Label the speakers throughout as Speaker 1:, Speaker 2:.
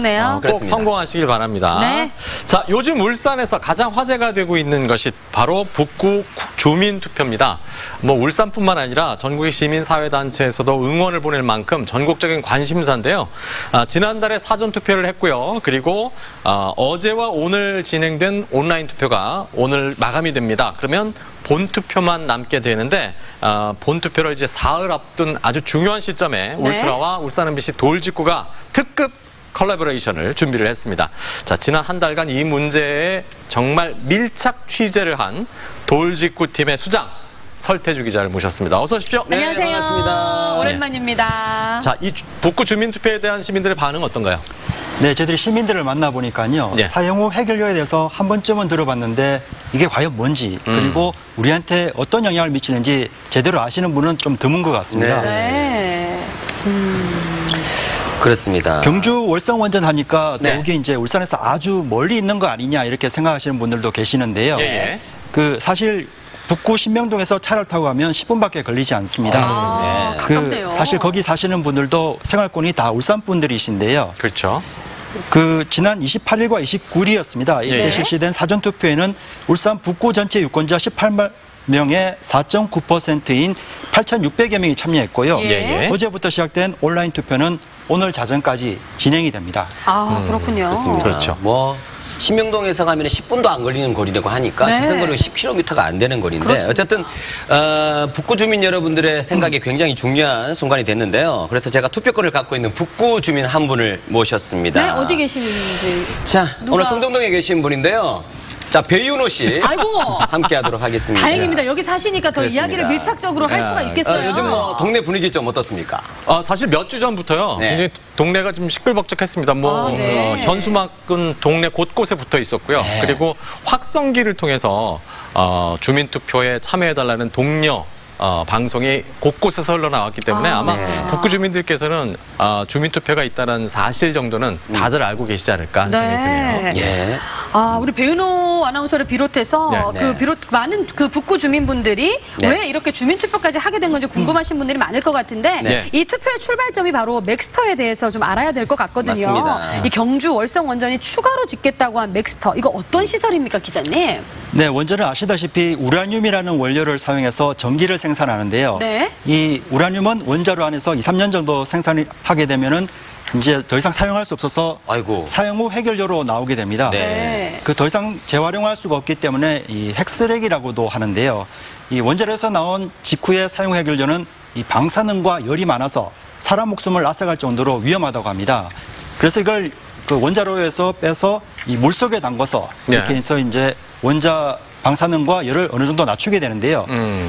Speaker 1: 좋으네요.
Speaker 2: 꼭 성공하시길 바랍니다.
Speaker 1: 네.
Speaker 2: 자, 요즘 울산에서 가장 화제가 되고 있는 것이 바로 북구 주민투표입니다. 뭐 울산뿐만 아니라 전국의 시민사회단체에서도 응원을 보낼 만큼 전국적인 관심사인데요. 지난달에 사전투표를 했고요. 그리고 어제와 오늘 진행된 온라인 투표가 오늘 마감이 됩니다. 그러면 본투표만 남게 되는데 본투표를 이제 사흘 앞둔 아주 중요한 시점에 울트라와 울산 MBC 돌직구가 특급 컬래버레이션을 준비를 했습니다. 자, 지난 한 달간 이 문제에 정말 밀착 취재를 한 돌직구팀의 수장 설태주 기자를 모셨습니다. 어서 오십시오.
Speaker 1: 네, 안녕하세요.
Speaker 3: 반갑습니다.
Speaker 1: 오랜만입니다.
Speaker 2: 자, 이 북구 주민투표에 대한 시민들의 반응 어떤가요?
Speaker 3: 네, 저희들이 시민들을 만나보니까요.
Speaker 2: 네.
Speaker 3: 사용 후 해결료에 대해서 한 번쯤은 들어봤는데 이게 과연 뭔지 그리고 우리한테 어떤 영향을 미치는지 제대로 아시는 분은 좀 드문 것 같습니다.
Speaker 1: 네.
Speaker 4: 그렇습니다.
Speaker 3: 경주 월성 원전 하니까
Speaker 2: 네.
Speaker 3: 더욱이 이제 울산에서 아주 멀리 있는 거 아니냐 이렇게 생각하시는 분들도 계시는데요.
Speaker 2: 예.
Speaker 3: 그 사실 북구 신명동에서 차를 타고 가면 10분밖에 걸리지 않습니다.
Speaker 1: 가깝네요.
Speaker 3: 사실 거기 사시는 분들도 생활권이 다 울산 분들이신데요.
Speaker 2: 그렇죠.
Speaker 3: 지난 28일과 29일이었습니다. 이때
Speaker 2: 예.
Speaker 3: 실시된 사전투표에는 울산 북구 전체 유권자 18만 명의 4.9%인 8,600여 명이 참여했고요.
Speaker 2: 예.
Speaker 3: 어제부터 시작된 온라인 투표는 오늘 자정까지 진행이 됩니다.
Speaker 1: 그렇군요.
Speaker 4: 그렇습니다.
Speaker 2: 그렇죠.
Speaker 4: 뭐 신명동에서 가면 10분도 안 걸리는 거리라고 하니까
Speaker 1: 네.
Speaker 4: 직선거리가 10km가 안 되는 거리인데 어쨌든 북구 주민 여러분들의 생각이 굉장히 중요한 순간이 됐는데요. 그래서 제가 투표권을 갖고 있는 북구 주민 한 분을 모셨습니다.
Speaker 1: 네, 어디 계시는지.
Speaker 4: 자,
Speaker 1: 누가-
Speaker 4: 오늘 성동동에 계신 분인데요. 자, 배윤호 씨
Speaker 1: 아이고.
Speaker 4: 함께하도록 하겠습니다.
Speaker 1: 다행입니다. 여기 사시니까 더
Speaker 4: 그렇습니다.
Speaker 1: 이야기를 밀착적으로 할 수가 있겠어요.
Speaker 4: 요즘 뭐 동네 분위기 좀 어떻습니까?
Speaker 2: 사실 몇 주 전부터요.
Speaker 4: 네.
Speaker 2: 굉장히 동네가 좀 시끌벅적했습니다.
Speaker 1: 네.
Speaker 2: 현수막은 동네 곳곳에 붙어 있었고요. 그리고 확성기를 통해서 주민투표에 참여해달라는 동료 방송이 곳곳에서 흘러나왔기 때문에 아마 북구 주민들께서는 주민투표가 있다는 사실 정도는 다들 알고 계시지 않을까 하는 생각이 드네요.
Speaker 4: 예.
Speaker 1: 우리 배윤호 아나운서를 비롯해서
Speaker 2: 네.
Speaker 1: 많은 그 북구 주민분들이
Speaker 4: 네.
Speaker 1: 왜 이렇게 주민투표까지 하게 된 건지 궁금하신 분들이 많을 것 같은데
Speaker 4: 네.
Speaker 1: 이 투표의 출발점이 바로 맥스터에 대해서 좀 알아야 될 것 같거든요.
Speaker 4: 맞습니다.
Speaker 1: 이 경주 월성 원전이 추가로 짓겠다고 한 맥스터 이거 어떤 시설입니까, 기자님?
Speaker 3: 네, 원전은 아시다시피 우라늄이라는 원료를 사용해서 전기를 생산하는데요.
Speaker 1: 네.
Speaker 3: 이 우라늄은 원자로 안에서 2, 3년 정도 생산하게 되면은 이제 더 이상 사용할 수 없어서
Speaker 4: 아이고.
Speaker 3: 사용 후 해결료로 나오게 됩니다.
Speaker 4: 네.
Speaker 3: 그 더 이상 재활용할 수가 없기 때문에 이 핵쓰레기라고도 하는데요. 이 원자로에서 나온 직후의 사용 해결료는 이 방사능과 열이 많아서 사람 목숨을 앗아갈 정도로 위험하다고 합니다. 그래서 이걸 그 원자로에서 빼서 이 물속에 담궈서
Speaker 2: 네.
Speaker 3: 이렇게 해서 이제 원자 방사능과 열을 어느 정도 낮추게 되는데요.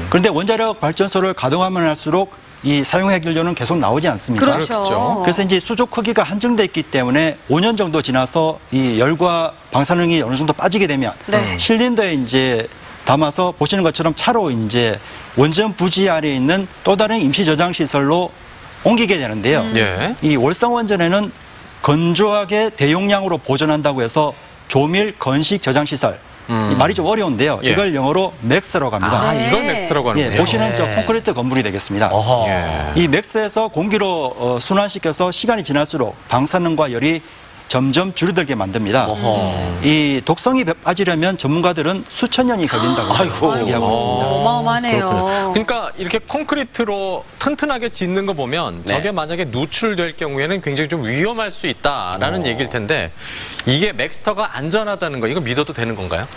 Speaker 3: 그런데 원자력 발전소를 가동하면 할수록 이 사용 해결료는 계속 나오지 않습니까?
Speaker 1: 그렇죠.
Speaker 3: 그래서 이제 수조 크기가 한정돼 있기 때문에 5년 정도 지나서 이 열과 방사능이 어느 정도 빠지게 되면
Speaker 1: 네.
Speaker 3: 실린더에 이제 담아서 보시는 것처럼 차로 이제 원전 부지 아래에 있는 또 다른 임시 저장 시설로 옮기게 되는데요.
Speaker 2: 예.
Speaker 3: 이 월성 원전에는 건조하게 대용량으로 보존한다고 해서 조밀 건식 저장 시설. 이 말이 좀 어려운데요.
Speaker 2: 예.
Speaker 3: 이걸 영어로 맥스라고 합니다.
Speaker 1: 네.
Speaker 2: 이걸 맥스라고 하는군요.
Speaker 3: 예, 보시는 저 콘크리트 건물이 되겠습니다.
Speaker 4: 어허.
Speaker 2: 예.
Speaker 3: 이 맥스에서 공기로 순환시켜서 시간이 지날수록 방사능과 열이 점점 줄어들게 만듭니다. 이 독성이 빠지려면 전문가들은 수천 년이 걸린다고
Speaker 4: 아이고.
Speaker 3: 얘기하고 있습니다.
Speaker 1: 어마어마하네요.
Speaker 2: 그러니까 이렇게 콘크리트로 튼튼하게 짓는 거 보면
Speaker 4: 네.
Speaker 2: 저게 만약에 누출될 경우에는 굉장히 좀 위험할 수 있다라는 얘기일 텐데 이게 맥스터가 안전하다는 거 이거 믿어도 되는 건가요?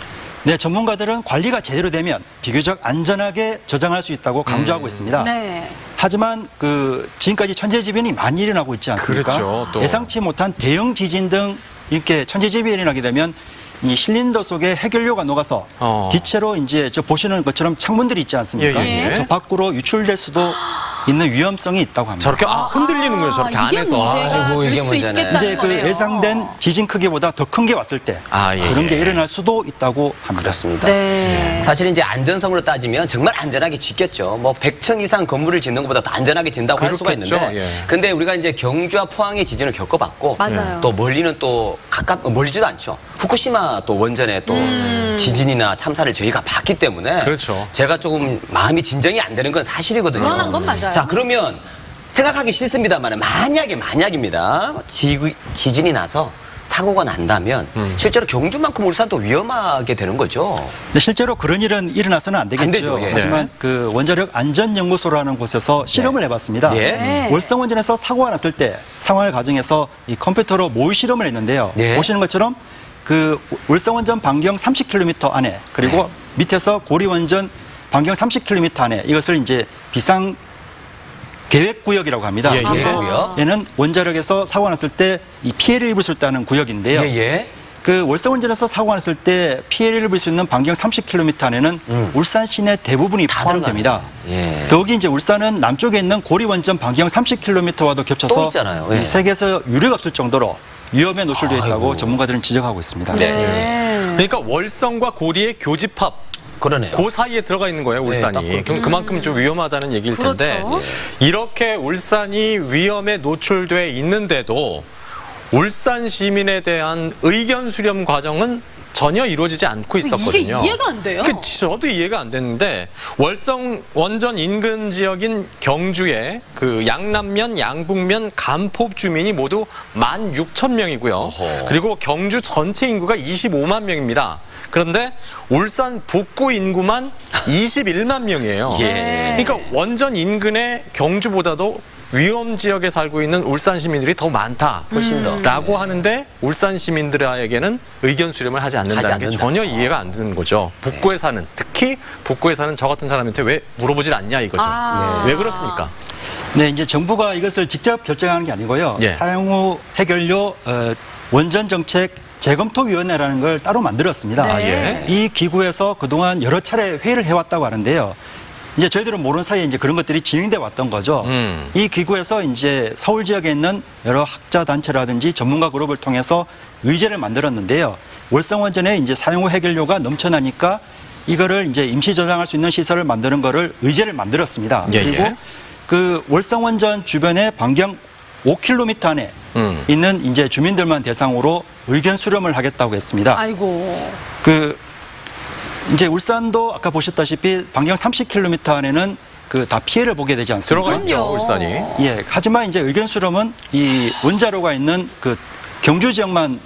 Speaker 3: 네, 전문가들은 관리가 제대로 되면 비교적 안전하게 저장할 수 있다고 강조하고 있습니다.
Speaker 1: 네.
Speaker 3: 하지만 지금까지 천재지변이 많이 일어나고 있지 않습니까?
Speaker 2: 그렇죠, 또.
Speaker 3: 예상치 못한 대형 지진 등 이렇게 천재지변이 일어나게 되면 이 실린더 속에 해결료가 녹아서 기체로 이제 저 보시는 것처럼 창문들이 있지 않습니까?
Speaker 2: 예.
Speaker 3: 저 밖으로 유출될 수도 있는 위험성이 있다고 합니다.
Speaker 2: 저렇게 흔들리는군요. 저렇게
Speaker 1: 이게
Speaker 2: 안에서.
Speaker 1: 문제가
Speaker 4: 아이고,
Speaker 1: 될
Speaker 4: 이게
Speaker 1: 수
Speaker 4: 문제네.
Speaker 1: 있겠다는
Speaker 3: 이제 그
Speaker 1: 거네요.
Speaker 3: 예상된 지진 크기보다 더 큰 게 왔을 때
Speaker 2: 예.
Speaker 3: 그런 게 일어날 수도 있다고 합니다.
Speaker 4: 그렇습니다.
Speaker 1: 네.
Speaker 4: 사실 이제 안전성으로 따지면 정말 안전하게 짓겠죠. 뭐 100층 이상 건물을 짓는 것보다 더 안전하게 짓는다고 할 수가
Speaker 2: 그렇겠죠.
Speaker 4: 있는데
Speaker 2: 예.
Speaker 4: 근데 우리가 이제 경주와 포항의 지진을 겪어봤고
Speaker 1: 맞아요.
Speaker 4: 또 멀리는 또 멀지도 않죠. 후쿠시마 또 원전에 또 지진이나 참사를 저희가 봤기 때문에
Speaker 2: 그렇죠.
Speaker 4: 제가 조금 마음이 진정이 안 되는 건 사실이거든요.
Speaker 1: 불안한 건 맞아요.
Speaker 4: 자, 그러면 생각하기 싫습니다만 만약입니다. 지진이 나서 사고가 난다면 실제로 경주만큼 울산도 위험하게 되는 거죠.
Speaker 3: 근데 실제로 그런 일은 일어나서는 안 되겠죠.
Speaker 4: 안 되죠, 예.
Speaker 3: 하지만 그 원자력 안전연구소라는 곳에서 실험을 해봤습니다.
Speaker 4: 예.
Speaker 3: 월성 원전에서 사고가 났을 때 상황을 가정해서 이 컴퓨터로 모의 실험을 했는데요.
Speaker 4: 예.
Speaker 3: 보시는 것처럼 그 월성 원전 반경 30km 안에 그리고 밑에서 고리 원전 반경 30km 안에 이것을 이제 비상 계획구역이라고 합니다.
Speaker 2: 예, 예.
Speaker 4: 계획구역.
Speaker 3: 얘는 원자력에서 사고가 났을 때 이 피해를 입을 수 있다는 구역인데요.
Speaker 4: 예.
Speaker 3: 그 월성 원전에서 사고가 났을 때 피해를 입을 수 있는 반경 30km 안에는 울산 시내 대부분이 포함됩니다.
Speaker 4: 예.
Speaker 3: 더욱이 이제 울산은 남쪽에 있는 고리 원전 반경 30km와도
Speaker 4: 또
Speaker 3: 겹쳐서
Speaker 4: 있잖아요. 예.
Speaker 3: 세계에서 유례가 없을 정도로 위험에 노출되어 있다고
Speaker 4: 아이고.
Speaker 3: 전문가들은 지적하고 있습니다.
Speaker 4: 네.
Speaker 2: 그러니까 월성과 고리의 교집합
Speaker 4: 그러네요.
Speaker 2: 그 사이에 들어가 있는 거예요, 울산이. 그럼 그만큼 좀 위험하다는 얘기일 텐데
Speaker 1: 그렇죠.
Speaker 2: 이렇게 울산이 위험에 노출돼 있는데도 울산 시민에 대한 의견 수렴 과정은 전혀 이루어지지 않고 있었거든요.
Speaker 1: 이게 이해가 안 돼요.
Speaker 2: 저도 이해가 안 됐는데 월성 원전 인근 지역인 경주에 그 양남면, 양북면, 간포 주민이 모두 16,000명이고요.
Speaker 4: 어허.
Speaker 2: 그리고 경주 전체 인구가 25만 명입니다. 그런데 울산 북구 인구만 21만 명이에요.
Speaker 4: 예.
Speaker 2: 그러니까 원전 인근의 경주보다도 위험 지역에 살고 있는 울산 시민들이 더 많다.
Speaker 4: 훨씬 더.
Speaker 2: 라고 하는데 울산 시민들에게는 의견 수렴을 하지 않는다는
Speaker 4: 하지
Speaker 2: 게
Speaker 4: 않는다.
Speaker 2: 전혀 이해가 안 되는 거죠. 북구에 사는, 특히 북구에 사는 저 같은 사람한테 왜 물어보질 않냐 이거죠. 왜 그렇습니까?
Speaker 3: 네, 이제 정부가 이것을 직접 결정하는 게 아니고요.
Speaker 2: 예.
Speaker 3: 사용 후 해결료 원전 정책 재검토위원회라는 걸 따로 만들었습니다.
Speaker 1: 네.
Speaker 2: 아, 예.
Speaker 3: 이 기구에서 그동안 여러 차례 회의를 해왔다고 하는데요. 이제 저희들은 모르는 사이에 이제 그런 것들이 진행돼 왔던 거죠. 이 기구에서 이제 서울 지역에 있는 여러 학자 단체라든지 전문가 그룹을 통해서 의제를 만들었는데요. 월성 원전에 이제 사용 후 해결료가 넘쳐나니까 이거를 이제 임시 저장할 수 있는 시설을 만드는 거를 의제를 만들었습니다.
Speaker 2: 예,
Speaker 3: 그리고
Speaker 2: 예.
Speaker 3: 그 월성 원전 주변에 반경 5km 안에 있는 이제 주민들만 대상으로 의견 수렴을 하겠다고 했습니다.
Speaker 1: 아이고.
Speaker 3: 그 이제 울산도 아까 보셨다시피 반경 30km 안에는 그 다 피해를 보게 되지 않습니까?
Speaker 2: 들어가 있죠,
Speaker 1: 그럼요.
Speaker 2: 울산이.
Speaker 3: 예. 하지만 이제 의견 수렴은 이 원자로가 있는 그 경주 지역만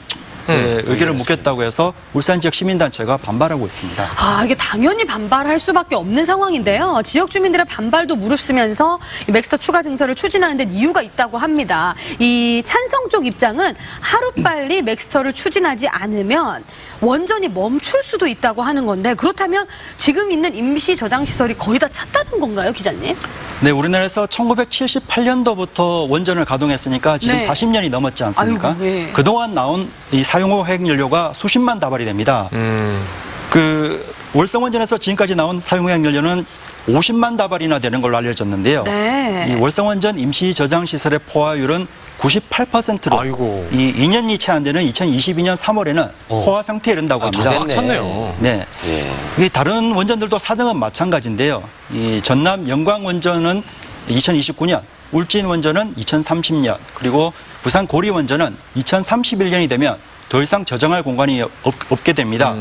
Speaker 3: 의견을 묻겠다고 해서 울산 지역 시민단체가 반발하고 있습니다.
Speaker 1: 아, 이게 당연히 반발할 수밖에 없는 상황인데요. 지역 주민들의 반발도 무릅쓰면서 이 맥스터 추가 증설을 추진하는 데 이유가 있다고 합니다. 이 찬성 쪽 입장은 하루빨리 맥스터를 추진하지 않으면 원전이 멈출 수도 있다고 하는 건데 그렇다면 지금 있는 임시 저장 시설이 거의 다 찼다는 건가요, 기자님?
Speaker 3: 네, 우리나라에서 1978년도부터 원전을 가동했으니까 지금
Speaker 1: 네.
Speaker 3: 40년이 넘었지 않습니까?
Speaker 1: 아이고, 네.
Speaker 3: 그동안 나온 이 사용 후 핵연료가 수십만 다발이 됩니다. 그 월성 원전에서 지금까지 나온 사용 후 핵연료는 50만 다발이나 되는 걸로 알려졌는데요.
Speaker 1: 네.
Speaker 3: 이 월성 원전 임시 저장 시설의 포화율은 98%로
Speaker 2: 아이고.
Speaker 3: 이 2년이 채 안 되는 2022년 3월에는 포화 상태에 이른다고
Speaker 4: 아, 다
Speaker 3: 합니다.
Speaker 4: 됐네.
Speaker 2: 찼네요.
Speaker 3: 네.
Speaker 4: 예.
Speaker 3: 이 다른 원전들도 사정은 마찬가지인데요. 이 전남 영광 원전은 2029년, 울진 원전은 2030년, 그리고 부산 고리 원전은 2031년이 되면 더 이상 저장할 공간이 없게 됩니다.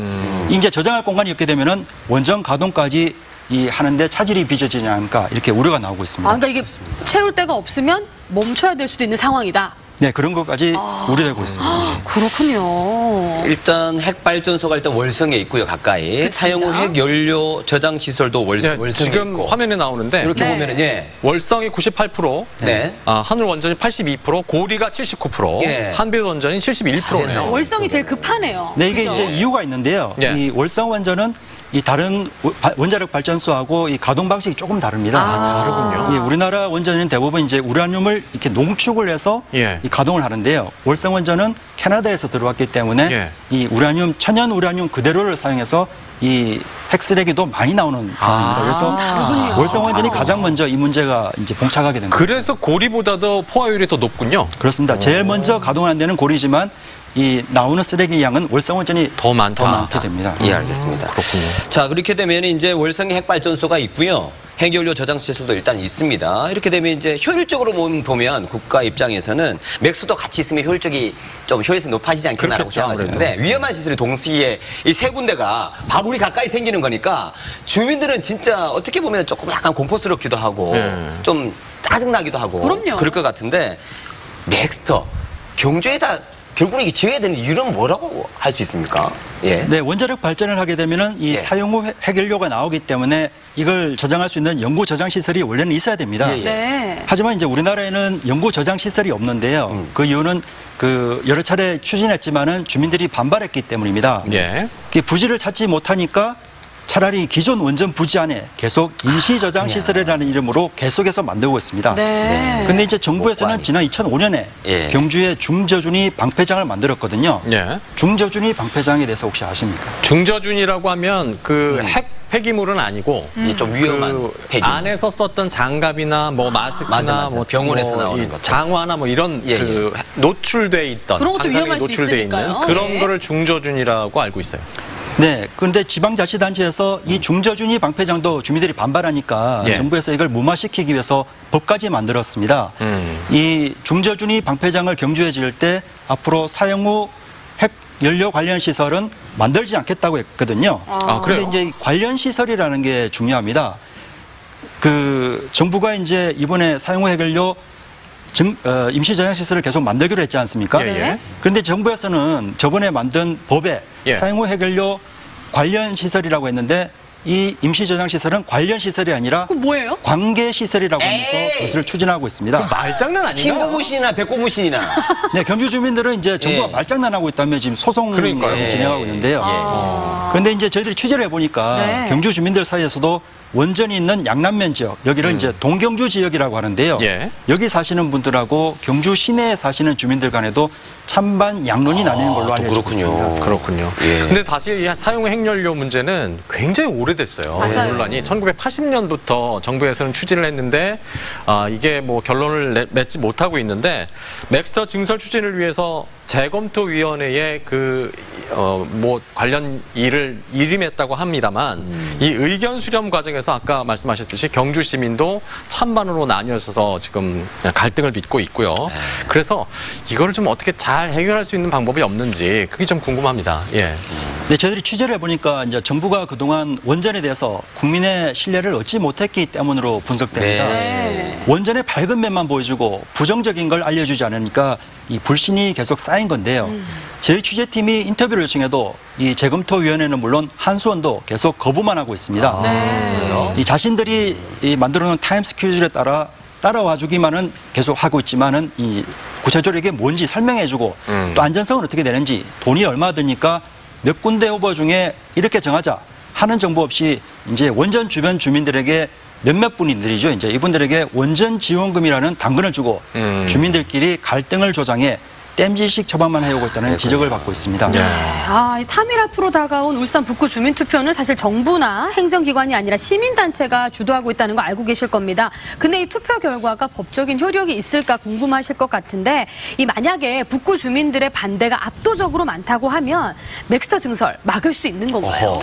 Speaker 3: 이제 저장할 공간이 없게 되면은 원전 가동까지 이 하는데 차질이 빚어지지 않을까 이렇게 우려가 나오고 있습니다.
Speaker 1: 아, 그러니까 이게 채울 데가 없으면 멈춰야 될 수도 있는 상황이다.
Speaker 3: 네, 그런 것까지 우려되고 있습니다.
Speaker 1: 그렇군요.
Speaker 4: 일단 핵발전소가 일단 월성에 있고요, 가까이. 사용 후 핵연료 저장 시설도
Speaker 2: 네,
Speaker 4: 월성에
Speaker 2: 지금
Speaker 4: 있고.
Speaker 2: 화면에 나오는데
Speaker 4: 이렇게
Speaker 1: 네.
Speaker 4: 보면은 예.
Speaker 2: 월성이 98%,
Speaker 4: 네.
Speaker 2: 하늘 원전이 82%, 고리가 79%,
Speaker 4: 예.
Speaker 2: 한빛 원전이 71%네요.
Speaker 1: 월성이 제일 급하네요.
Speaker 3: 네, 이게
Speaker 1: 그죠?
Speaker 3: 이제 이유가 있는데요.
Speaker 2: 예.
Speaker 3: 이 월성 원전은 이 다른 원자력 발전소하고 이 가동 방식이 조금 다릅니다.
Speaker 2: 다르군요.
Speaker 3: 예, 우리나라 원전은 대부분 이제 우라늄을 이렇게 농축을 해서
Speaker 2: 예.
Speaker 3: 이 가동을 하는데요. 월성 원전은 캐나다에서 들어왔기 때문에
Speaker 2: 예.
Speaker 3: 이 우라늄 천연 우라늄 그대로를 사용해서 이 핵쓰레기도 많이 나오는 상황입니다. 그래서 월성 원전이 가장 먼저 이 문제가 이제 봉착하게 됩니다.
Speaker 2: 그래서 고리보다도 포화율이 더 높군요.
Speaker 3: 그렇습니다. 제일 먼저 가동안 되는 고리지만 이 나오는 쓰레기 양은 월성 원전이
Speaker 2: 더 많다.
Speaker 3: 더 많게 됩니다.
Speaker 4: 예, 알겠습니다.
Speaker 2: 그렇군요.
Speaker 4: 자, 그렇게 되면 이제 월성에 핵발전소가 있고요. 핵연료 저장 시설도 일단 있습니다. 이렇게 되면 이제 효율적으로 보면 국가 입장에서는 맥스도 같이 있으면 효율적이 좀 효율성이 높아지지 않겠나라고
Speaker 2: 그렇겠죠,
Speaker 4: 생각하시는데 위험한 시설이 동시에 이 세 군데가 바로 우리 가까이 생기는 거니까 주민들은 진짜 어떻게 보면 조금 약간 공포스럽기도 하고
Speaker 2: 예.
Speaker 4: 좀 짜증나기도 하고
Speaker 1: 그럼요.
Speaker 4: 그럴 것 같은데 넥스터 경주에다 결국은 이게 지어야 되는 이유는 뭐라고 할 수 있습니까? 예.
Speaker 3: 네, 원자력 발전을 하게 되면은 이
Speaker 4: 예.
Speaker 3: 사용 후 해결료가 나오기 때문에 이걸 저장할 수 있는 연구 저장 시설이 원래는 있어야 됩니다.
Speaker 4: 예, 예.
Speaker 1: 네.
Speaker 3: 하지만 이제 우리나라에는 연구 저장 시설이 없는데요. 그 이유는 그 여러 차례 추진했지만은 주민들이 반발했기 때문입니다.
Speaker 2: 예.
Speaker 3: 그 부지를 찾지 못하니까 차라리 기존 원전 부지 안에 계속 임시 저장 시설이라는 이름으로 계속해서 만들고 있습니다.
Speaker 1: 네.
Speaker 3: 근데 이제 정부에서는 지난 2005년에
Speaker 4: 예.
Speaker 3: 경주에 중저준위 방패장을 만들었거든요.
Speaker 2: 예.
Speaker 3: 중저준위 방패장에 대해서 혹시 아십니까?
Speaker 2: 중저준이라고 하면 그 핵 폐기물은 아니고
Speaker 4: 이게 좀 위험한
Speaker 2: 그
Speaker 4: 폐기물.
Speaker 2: 안에서 썼던 장갑이나 뭐 마스크나
Speaker 4: 맞아.
Speaker 2: 뭐
Speaker 4: 병원에서
Speaker 2: 뭐
Speaker 4: 나오는
Speaker 2: 이
Speaker 4: 것들.
Speaker 2: 장화나 뭐 이런
Speaker 4: 예,
Speaker 2: 그 노출돼 있던
Speaker 1: 그런 것도
Speaker 2: 방사능이
Speaker 1: 위험할 수
Speaker 2: 노출돼 있는
Speaker 1: 있으니까요.
Speaker 2: 그런
Speaker 1: 예.
Speaker 2: 거를 중저준이라고 알고 있어요.
Speaker 3: 네. 그런데 지방자치단체에서 이 중저준위 방패장도 주민들이 반발하니까
Speaker 2: 예.
Speaker 3: 정부에서 이걸 무마시키기 위해서 법까지 만들었습니다. 이 중저준위 방패장을 경주에 지을 때 앞으로 사용 후 핵 연료 관련 시설은 만들지 않겠다고 했거든요.
Speaker 2: 아,
Speaker 3: 그런데
Speaker 2: 그래요?
Speaker 3: 이제 관련 시설이라는 게 중요합니다. 그 정부가 이제 이번에 사용 후 해결료 임시 저장 시설을 계속 만들기로 했지 않습니까?
Speaker 2: 예, 예.
Speaker 3: 그런데 정부에서는 저번에 만든 법에
Speaker 2: 예.
Speaker 3: 사용 후 해결료 관련 시설이라고 했는데 이 임시 저장 시설은 관련 시설이 아니라
Speaker 1: 그럼 뭐예요?
Speaker 3: 관계 시설이라고 하면서
Speaker 4: 에이!
Speaker 3: 그것을 추진하고 있습니다.
Speaker 2: 말장난 아닌가?
Speaker 4: 흰고무신이나 백고무신이나
Speaker 3: 네, 경주 주민들은 이제 정부가
Speaker 4: 예.
Speaker 3: 말장난하고 있다며 지금 소송을
Speaker 2: 그러니까요.
Speaker 3: 진행하고 있는데요. 그런데 이제 저희들이 취재를 해보니까
Speaker 1: 네.
Speaker 3: 경주 주민들 사이에서도 원전이 있는 양남면 지역, 여기를 이제 동경주 지역이라고 하는데요.
Speaker 2: 예.
Speaker 3: 여기 사시는 분들하고 경주 시내에 사시는 주민들 간에도 찬반 양론이 나뉘는 걸로
Speaker 4: 또
Speaker 3: 알려지고
Speaker 4: 그렇군요.
Speaker 3: 있습니다.
Speaker 2: 그렇군요.
Speaker 4: 예.
Speaker 2: 근데 사실 이 사용 핵연료 문제는 굉장히 오래됐어요.
Speaker 1: 맞아요.
Speaker 2: 논란이 1980년부터 정부에서는 추진을 했는데 이게 뭐 결론을 맺지 못하고 있는데 맥스터 증설 추진을 위해서 재검토위원회에 뭐 관련 일을 일임했다고 합니다만 이 의견 수렴 과정에서 아까 말씀하셨듯이 경주 시민도 찬반으로 나뉘어서 지금 갈등을 빚고 있고요. 그래서 이거를 좀 어떻게 잘 해결할 수 있는 방법이 없는지 그게 좀 궁금합니다. 예.
Speaker 3: 네, 저희들이 취재를 해보니까 이제 정부가 그동안 원전에 대해서 국민의 신뢰를 얻지 못했기 때문으로 분석됩니다.
Speaker 1: 네.
Speaker 3: 원전의 밝은 면만 보여주고 부정적인 걸 알려주지 않으니까 이 불신이 계속 쌓인 건데요. 저희 취재팀이 인터뷰를 요청해도 이 재검토위원회는 물론 한수원도 계속 거부만 하고 있습니다.
Speaker 1: 네.
Speaker 3: 이 자신들이 이 만들어놓은 타임 스케줄에 따라와 주기만은 계속 하고 있지만은 이 구체적으로 이게 뭔지 설명해주고 또 안전성은 어떻게 되는지 돈이 얼마 드니까 몇 군데 후보 중에 이렇게 정하자 하는 정보 없이 이제 원전 주변 주민들에게 몇몇 분들이죠. 이제 이분들에게 원전 지원금이라는 당근을 주고 주민들끼리 갈등을 조장해 땜질식 처방만 해오고 있다는 지적을 받고 있습니다.
Speaker 1: 이 3일 앞으로 다가온 울산 북구 주민투표는 사실 정부나 행정기관이 아니라 시민단체가 주도하고 있다는 거 알고 계실 겁니다. 근데 이 투표 결과가 법적인 효력이 있을까 궁금하실 것 같은데 이 만약에 북구 주민들의 반대가 압도적으로 많다고 하면 맥스터 증설 막을 수 있는 건가요?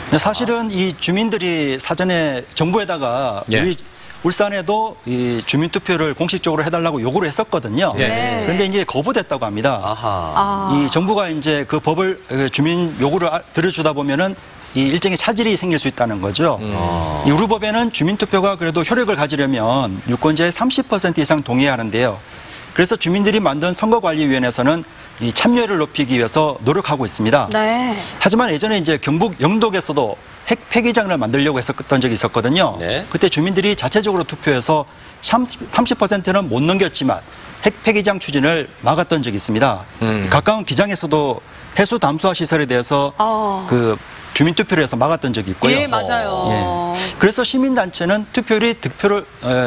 Speaker 3: 근데 사실은 이 주민들이 사전에 정부에다가
Speaker 2: 예.
Speaker 3: 우리 울산에도 이 주민투표를 공식적으로 해달라고 요구를 했었거든요.
Speaker 2: 예.
Speaker 3: 그런데 이제 거부됐다고 합니다.
Speaker 4: 아하.
Speaker 3: 이 정부가 이제 그 법을 주민 요구를 들어주다 보면은 이 일정의 차질이 생길 수 있다는 거죠. 이 우루법에는 주민투표가 그래도 효력을 가지려면 유권자의 30% 이상 동의해야 하는데요. 그래서 주민들이 만든 선거관리위원회에서는 이 참여를 높이기 위해서 노력하고 있습니다.
Speaker 1: 네.
Speaker 3: 하지만 예전에 이제 경북 영덕에서도 핵 폐기장을 만들려고 했었던 적이 있었거든요.
Speaker 4: 네.
Speaker 3: 그때 주민들이 자체적으로 투표해서 30%는 못 넘겼지만 핵 폐기장 추진을 막았던 적이 있습니다. 가까운 기장에서도 해수 담수화 시설에 대해서 그 주민 투표를 해서 막았던 적이 있고요.
Speaker 1: 예, 맞아요.
Speaker 3: 예. 그래서 시민단체는 투표율이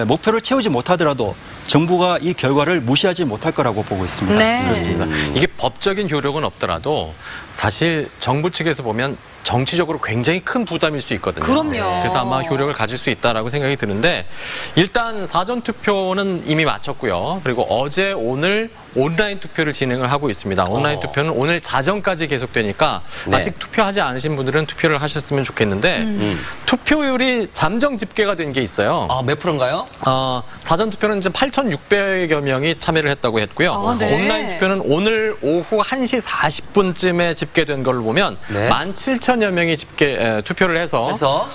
Speaker 3: 목표를 채우지 못하더라도 정부가 이 결과를 무시하지 못할 거라고 보고 있습니다.
Speaker 1: 네.
Speaker 2: 그렇습니다. 이게 법적인 효력은 없더라도 사실 정부 측에서 보면 정치적으로 굉장히 큰 부담일 수 있거든요.
Speaker 1: 그럼요.
Speaker 2: 그래서 아마 효력을 가질 수 있다라고 생각이 드는데 일단 사전 투표는 이미 마쳤고요. 그리고 어제 오늘 온라인 투표를 진행을 하고 있습니다. 온라인 투표는 오늘 자정까지 계속되니까
Speaker 4: 네.
Speaker 2: 아직 투표하지 않으신 분들은 투표를 하셨으면 좋겠는데 투표율이 잠정 집계가 된 게 있어요.
Speaker 4: 몇 프로인가요?
Speaker 2: 사전 투표는 이제 8,600여 명이 참여를 했다고 했고요.
Speaker 1: 네.
Speaker 2: 온라인 투표는 오늘 오후 1시 40분쯤에 집계된 걸로 보면
Speaker 4: 네.
Speaker 2: 17,000여 명이 투표를 해서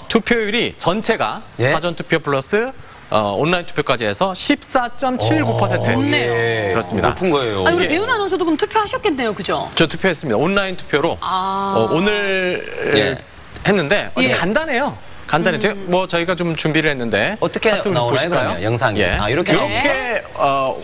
Speaker 2: 투표율이 전체가
Speaker 4: 예?
Speaker 2: 사전 투표 플러스 온라인 투표까지 해서 14.79%.
Speaker 1: 높네요.
Speaker 2: 그렇습니다.
Speaker 4: 높은 거예요.
Speaker 1: 아니, 우리
Speaker 2: 이게-
Speaker 1: 배우나 아나운서도 그럼 투표하셨겠네요, 그죠?
Speaker 2: 저 투표했습니다. 온라인 투표로 오늘
Speaker 4: 예.
Speaker 2: 했는데
Speaker 1: 예.
Speaker 2: 간단해요. 간단해. 저희가 좀 준비를 했는데
Speaker 4: 어떻게
Speaker 2: 한번
Speaker 4: 나오나요,
Speaker 2: 보실까요?
Speaker 4: 그러면? 영상이.
Speaker 2: 예.
Speaker 4: 아, 이렇게
Speaker 2: 이렇게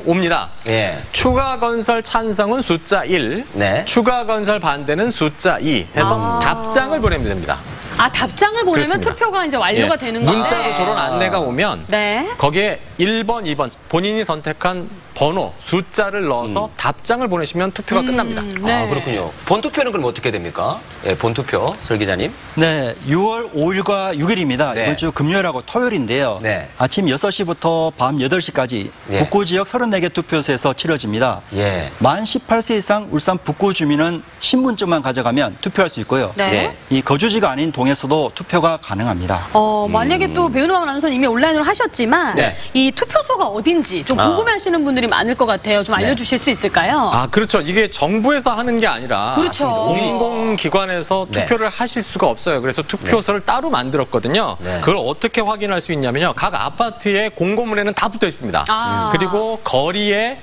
Speaker 2: 옵니다.
Speaker 4: 예.
Speaker 2: 추가 건설 찬성은 숫자 1,
Speaker 4: 네.
Speaker 2: 추가 건설 반대는 숫자 2 해서 답장을 보내면 됩니다.
Speaker 1: 아, 답장을 보내면
Speaker 2: 그렇습니다.
Speaker 1: 투표가 이제 완료가
Speaker 2: 예.
Speaker 1: 되는 거예요?
Speaker 2: 문자로 저런 안내가 오면
Speaker 1: 네.
Speaker 2: 거기에 1번, 2번 본인이 선택한 번호, 숫자를 넣어서 답장을 보내시면 투표가 끝납니다.
Speaker 1: 네.
Speaker 4: 아, 그렇군요. 본투표는 그럼 어떻게 됩니까? 예, 본투표, 설 기자님.
Speaker 3: 네, 6월 5일과 6일입니다.
Speaker 4: 네.
Speaker 3: 이번 주 금요일하고 토요일인데요.
Speaker 4: 네.
Speaker 3: 아침 6시부터 밤 8시까지
Speaker 4: 예.
Speaker 3: 북구 지역 34개 투표소에서 치러집니다.
Speaker 4: 예.
Speaker 3: 만 18세 이상 울산 북구 주민은 신분증만 가져가면 투표할 수 있고요.
Speaker 1: 네.
Speaker 4: 네.
Speaker 3: 이 거주지가 아닌 동에서도 투표가 가능합니다.
Speaker 1: 만약에 또 배우노 아나운서는 이미 온라인으로 하셨지만
Speaker 2: 네.
Speaker 1: 이 투표소가 어딘지 좀 궁금해하시는 분들이 많을 것 같아요. 좀 알려주실 수 있을까요?
Speaker 2: 아, 그렇죠. 이게 정부에서 하는 게 아니라
Speaker 1: 그렇죠.
Speaker 2: 공공기관에서
Speaker 4: 네.
Speaker 2: 투표를 하실 수가 없어요. 그래서 투표소를 따로 만들었거든요.
Speaker 4: 네.
Speaker 2: 그걸 어떻게 확인할 수 있냐면요. 각 아파트의 공고문에는 다 붙어 있습니다.
Speaker 1: 아.
Speaker 2: 그리고 거리에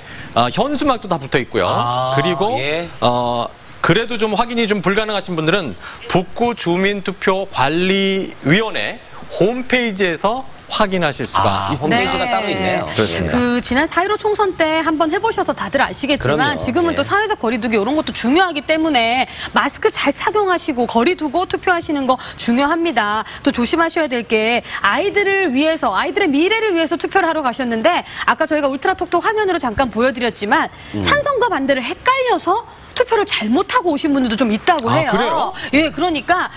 Speaker 2: 현수막도 다 붙어 있고요.
Speaker 4: 아,
Speaker 2: 그리고
Speaker 4: 예.
Speaker 2: 그래도 좀 확인이 좀 불가능하신 분들은 북구 주민투표관리위원회 홈페이지에서 확인하실 수가 있습니다.
Speaker 4: 홈페이지가
Speaker 1: 네.
Speaker 4: 따로 있네요.
Speaker 2: 그렇습니다.
Speaker 1: 그 지난 4.15 총선 때 한번 해보셔서 다들 아시겠지만
Speaker 4: 그럼요.
Speaker 1: 지금은
Speaker 4: 예.
Speaker 1: 또 사회적 거리두기 이런 것도 중요하기 때문에 마스크 잘 착용하시고 거리 두고 투표하시는 거 중요합니다. 또 조심하셔야 될 게 아이들을 위해서 아이들의 미래를 위해서 투표를 하러 가셨는데 아까 저희가 울트라톡톡 화면으로 잠깐 보여드렸지만 찬성과 반대를 헷갈려서 투표를 잘못하고 오신 분들도 좀 있다고
Speaker 2: 아,
Speaker 1: 해요.
Speaker 2: 그래요?
Speaker 1: 예, 그러니까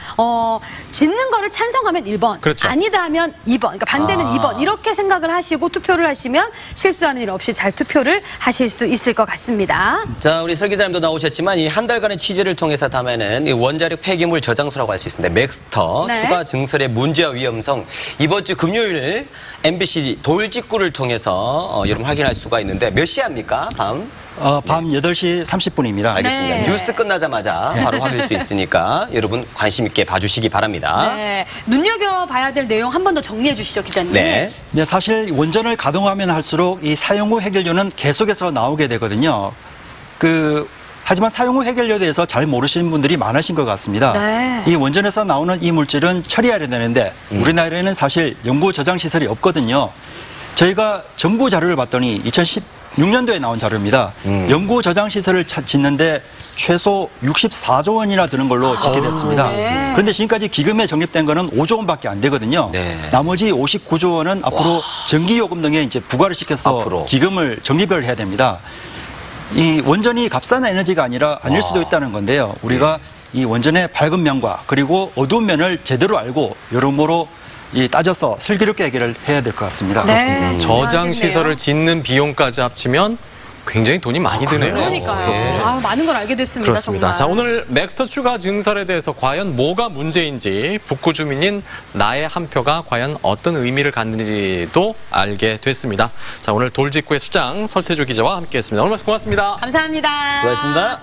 Speaker 1: 짓는 거를 찬성하면 1번,
Speaker 2: 그렇죠.
Speaker 1: 아니다 하면 2번, 그러니까 반대는 2번 이렇게 생각을 하시고 투표를 하시면 실수하는 일 없이 잘 투표를 하실 수 있을 것 같습니다.
Speaker 4: 자, 우리 설 기자님도 나오셨지만 이 한 달간의 취재를 통해서 담아낸 이 원자력 폐기물 저장소라고 할 수 있습니다. 맥스터
Speaker 1: 네.
Speaker 4: 추가 증설의 문제와 위험성 이번 주 금요일 MBC 돌직구를 통해서 여러분 확인할 수가 있는데 몇 시합니까? 밤?
Speaker 3: 밤 8시 30분입니다.
Speaker 4: 알겠습니다.
Speaker 1: 네.
Speaker 4: 뉴스 끝나자마자 바로 확인할 수 있으니까 여러분 관심 있게 봐주시기 바랍니다.
Speaker 1: 네, 눈여겨봐야 될 내용 한 번 더 정리해 주시죠, 기자님.
Speaker 4: 네.
Speaker 3: 네, 사실 원전을 가동하면 할수록 이 사용 후 해결료는 계속해서 나오게 되거든요. 하지만 사용 후 해결료에 대해서 잘 모르시는 분들이 많으신 것 같습니다.
Speaker 1: 네.
Speaker 3: 이 원전에서 나오는 이 물질은 처리해야 되는데 우리나라에는 사실 연구 저장 시설이 없거든요. 저희가 정부 자료를 봤더니 2016년도에 나온 자료입니다. 연구 저장 시설을 짓는데 최소 64조 원이나 드는 걸로 집계됐습니다.
Speaker 1: 네.
Speaker 3: 그런데 지금까지 기금에 적립된 거는 5조 원밖에 안 되거든요.
Speaker 4: 네.
Speaker 3: 나머지 59조 원은 앞으로 전기요금 등에 이제 부과를 시켜서
Speaker 4: 앞으로.
Speaker 3: 기금을 적립을 해야 됩니다. 이 원전이 값싼 에너지가 아니라 아닐 수도 있다는 건데요. 우리가 이 원전의 밝은 면과 그리고 어두운 면을 제대로 알고 여러모로 따져서 슬기롭게 해결을 해야 될 것 같습니다.
Speaker 1: 네.
Speaker 2: 저장
Speaker 1: 알겠네요.
Speaker 2: 시설을 짓는 비용까지 합치면 굉장히 돈이 많이 드네요.
Speaker 1: 그러니까요.
Speaker 2: 예.
Speaker 1: 아, 많은 걸 알게 됐습니다.
Speaker 2: 그렇습니다.
Speaker 1: 정말.
Speaker 2: 자, 오늘 맥스터 추가 증설에 대해서 과연 뭐가 문제인지 북구 주민인 나의 한 표가 과연 어떤 의미를 갖는지도 알게 됐습니다. 자, 오늘 돌직구의 수장 설태주 기자와 함께했습니다. 오늘 말씀 고맙습니다.
Speaker 1: 감사합니다.
Speaker 4: 수고하셨습니다.